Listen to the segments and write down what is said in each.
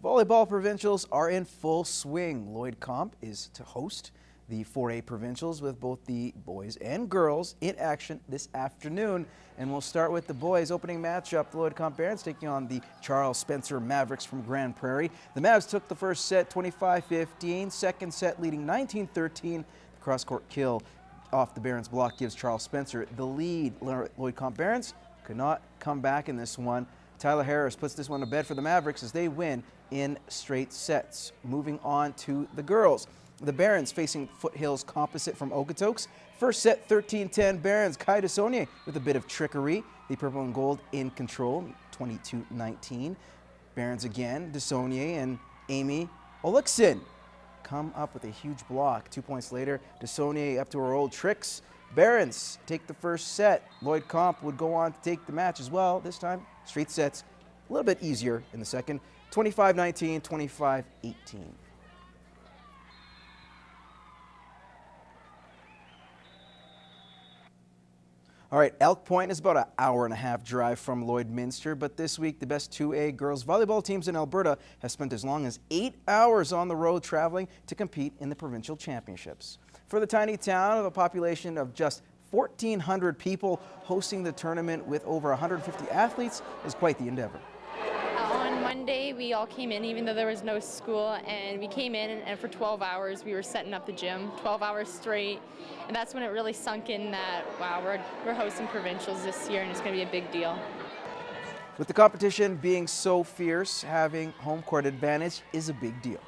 Volleyball provincials are in full swing. Lloyd Comp is to host the 4A provincials with both the boys and girls in action this afternoon. And we'll start with the boys' opening matchup. The Lloyd Comp Barons taking on the Charles Spencer Mavericks from Grand Prairie. The Mavs took the first set 25-15, second set leading 19-13. The cross-court kill off the Barons block gives Charles Spencer the lead. Lloyd Comp Barons could not come back in this one. Tyler Harris puts this one to bed for the Mavericks as they win in straight sets. Moving on to the girls. The Barons facing Foothills Composite from Okotoks. First set 13-10 Barons. Kai Desaulnier with a bit of trickery. The purple and gold in control 22-19. Barons again. Desaulnier and Amy Oleksin come up with a huge block. 2 points later, Desaulnier up to her old tricks. Barons take the first set. Lloyd Comp would go on to take the match as well. This time, straight sets, a little bit easier in the second. 25-19, 25-18. All right, Elk Point is about an hour-and-a-half drive from Lloydminster, but this week the best 2A girls volleyball teams in Alberta have spent as long as 8 hours on the road traveling to compete in the provincial championships. For the tiny town of a population of just 1,400 people, hosting the tournament with over 150 athletes is quite the endeavor. On Monday, we all came in even though there was no school, and we came in and for 12 hours we were setting up the gym, 12 hours straight, and that's when it really sunk in that, wow, we're hosting provincials this year and it's going to be a big deal. With the competition being so fierce, having home court advantage is a big deal.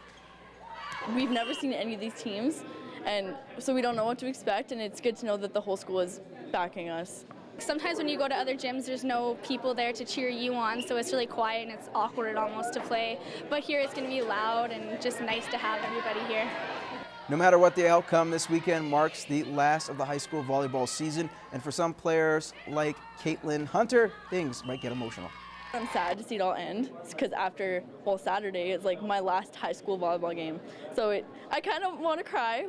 We've never seen any of these teams, and so we don't know what to expect, and it's good to know that the whole school is backing us. Sometimes when you go to other gyms, there's no people there to cheer you on, so it's really quiet and it's awkward almost to play. But here it's going to be loud and just nice to have everybody here. No matter what the outcome, this weekend marks the last of the high school volleyball season, and for some players like Caitlin Hunter, things might get emotional. I'm sad to see it all end because after Saturday is like my last high school volleyball game, so I kind of want to cry.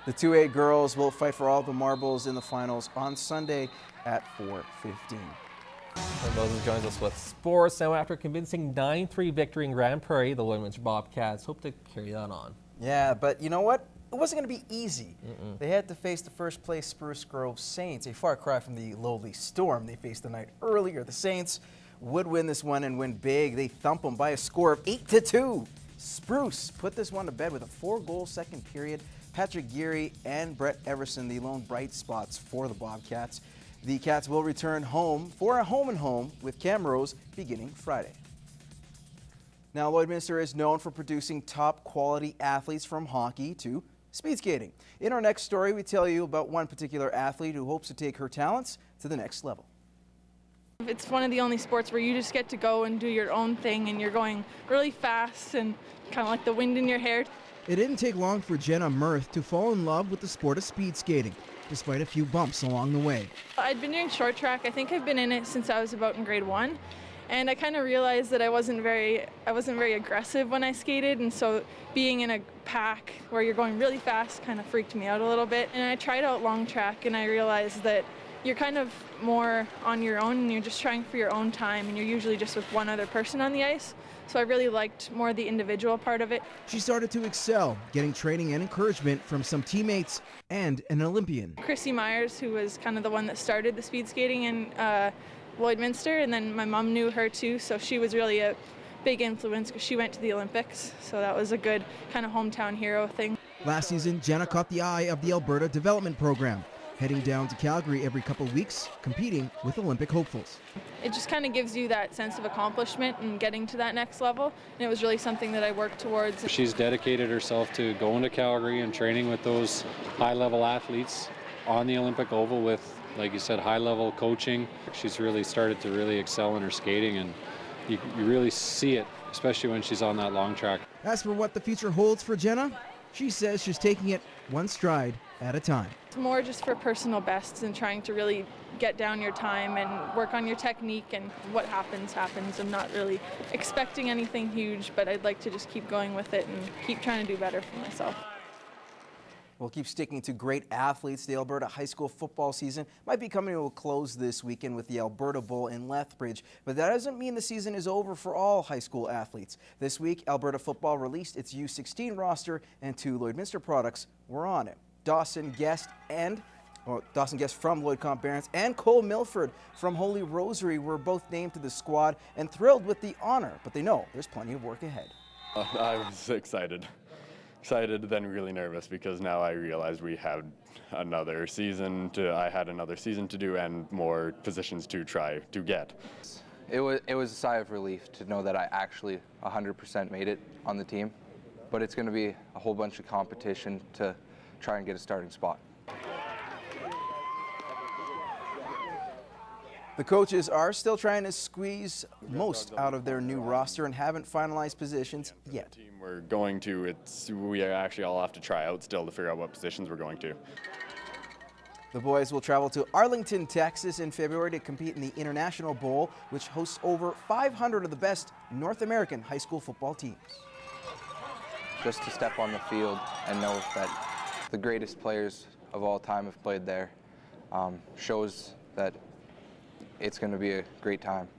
The 2A girls will fight for all the marbles in the finals on Sunday at 4:15. And Moses joins us with sports. Now, after convincing 9-3 victory in Grand Prairie, the Lloydminster Bobcats hope to carry that on. Yeah, but you know what? It wasn't going to be easy. They had to face the first place Spruce Grove Saints, a far cry from the lowly Storm they faced the night earlier. The Saints would win this one and win big. They thump them by a score of 8-2. Spruce put this one to bed with a 4-goal second period. Patrick Geary and Brett Everson, the lone bright spots for the Bobcats. The Cats will return home for a home-and-home with Cam Rose beginning Friday. Now, Lloydminster is known for producing top-quality athletes from hockey to speed skating. In our next story, we tell you about one particular athlete who hopes to take her talents to the next level. It's one of the only sports where you just get to go and do your own thing, and you're going really fast and kind of like the wind in your hair. It didn't take long for Jenna Mirth to fall in love with the sport of speed skating, despite a few bumps along the way. I'd been doing short track. I think I've been in it since I was about in grade 1, and I kind of realized that I wasn't very aggressive when I skated, and so being in a pack where you're going really fast kind of freaked me out a little bit. And I tried out long track, and I realized that you're kind of more on your own, and you're just trying for your own time, and you're usually just with one other person on the ice. So I really liked more the individual part of it. She started to excel, getting training and encouragement from some teammates and an Olympian. Chrissy Myers, who was kind of the one that started the speed skating in Lloydminster, and then my mom knew her too, so she was really a big influence because she went to the Olympics. So that was a good kind of hometown hero thing. Last season, Jenna caught the eye of the Alberta Development Program, heading down to Calgary every couple of weeks, competing with Olympic hopefuls. It just kind of gives you that sense of accomplishment and getting to that next level, and it was really something that I worked towards. She's dedicated herself to going to Calgary and training with those high-level athletes on the Olympic oval with, like you said, high-level coaching. She's really started to really excel in her skating, and you really see it, especially when she's on that long track. As for what the future holds for Jenna, she says she's taking it one stride at a time. It's more just for personal bests and trying to really get down your time and work on your technique, and what happens, happens. I'm not really expecting anything huge, but I'd like to just keep going with it and keep trying to do better for myself. We'll keep sticking to great athletes. The Alberta high school football season might be coming to a close this weekend with the Alberta Bowl in Lethbridge, but that doesn't mean the season is over for all high school athletes. This week, Alberta football released its U16 roster, and 2 Lloydminster products were on it. Dawson Guest from Lloyd Comp Barons and Cole Milford from Holy Rosary were both named to the squad and thrilled with the honor, but they know there's plenty of work ahead. I was excited, then really nervous because now I realized we had another season I had another season to do and more positions to try to get. It was a sigh of relief to know that I actually 100% made it on the team, but it's going to be a whole bunch of competition to try and get a starting spot. The coaches are still trying to squeeze most out of their new roster and haven't finalized positions yet. The team we're going to, we actually all have to try out still to figure out what positions we're going to. The boys will travel to Arlington, Texas in February to compete in the International Bowl, which hosts over 500 of the best North American high school football teams. Just to step on the field and know that the greatest players of all time have played there shows that it's going to be a great time.